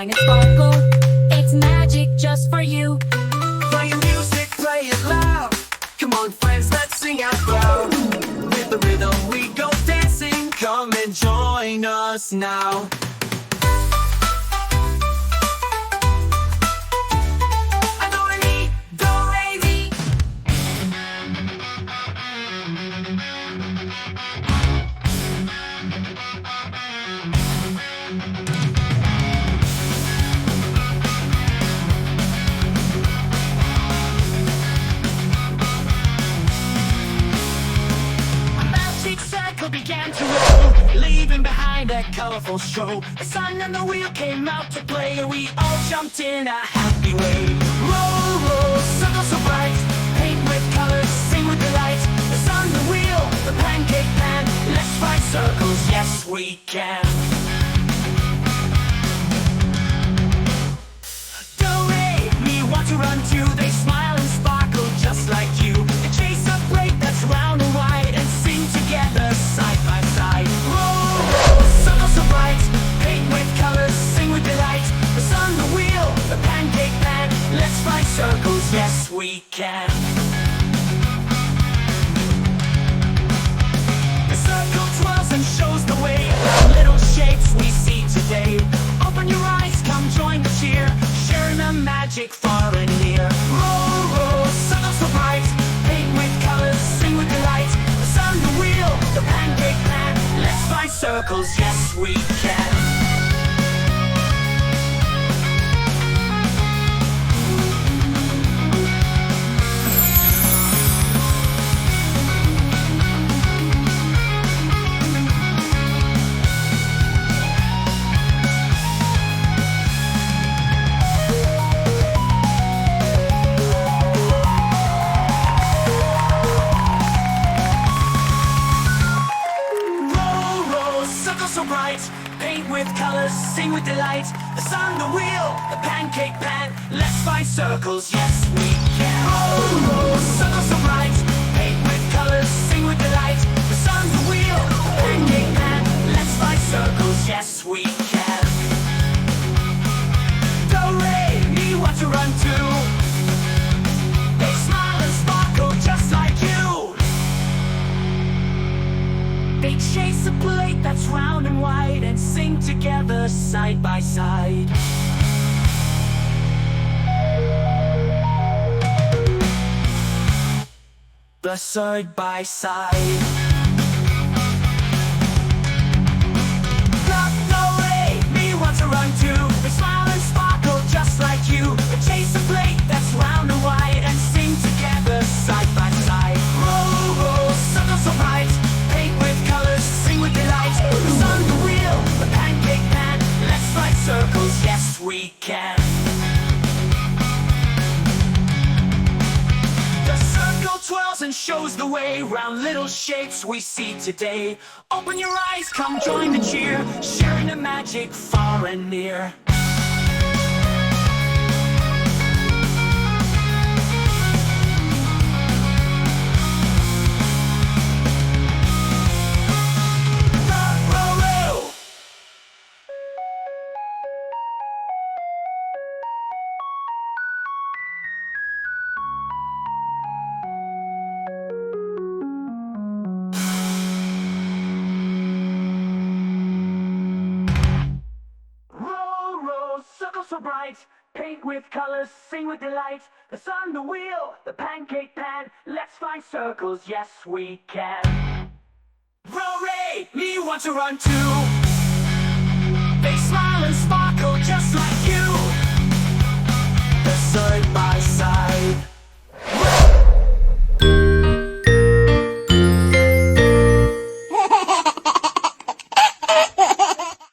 shine and sparkle. It's magic just for you. Play your music, play it loud. Come on friends, let's sing out loud. With the rhythm we go dancing. Come and join us now. Began to roll, leaving behind a colorful show. The sun and the wheel came out to play, and we all jumped in a happy way. Roll, roll, circles so bright, paint with colors, sing with delight. The sun, the wheel, the pancake pan, let's find circles, yes we can. Do, re, mi, want to run too. They smile and sparkle just like you. They chase a plate that's round and wide and sing together side by side. Roll, roll, circles so bright, paint with colors, sing with delight. The sun, the wheel, the pancake pan, let's find circles, yes we can. The circle twirls and shows the way, little shapes we see today. Open your eyes, come join the cheer, sharing the magic far and near. Roll, roll, circles so bright, paint with colors, sing with delight. The sun, the wheel, the pancake pan, let's find circles, yes we can. So bright, paint with colors, sing with delight. The sun, the wheel, the pancake pan, let's find circles, yes we can. Oh, oh, circles so bright, paint with colors, sing with delight. The sun, the wheel, the pancake pan, let's find circles, yes we can. Do, re, mi, want to run too. They smile and sparkle just like you. They chase a plate that's round and wide and sing together side by side. The side by side. No way, me want to run too. They smile and sparkle just like you. They chase a plate that's round and wide and sing together side by side. Roll, roll, circles so bright, paint with colors, sing with delight. The sun, the wheel, the pancake pan, let's find circles, yes we can. The circle twirls and shows the way round little shapes we see today. Open your eyes, come join the cheer, sharing the magic far and near. Circles so bright, paint with colors, sing with delight. The sun, the wheel, the pancake pan, let's find circles, yes we can. Roll, re, me want to run too. They smile and sparkle just like you.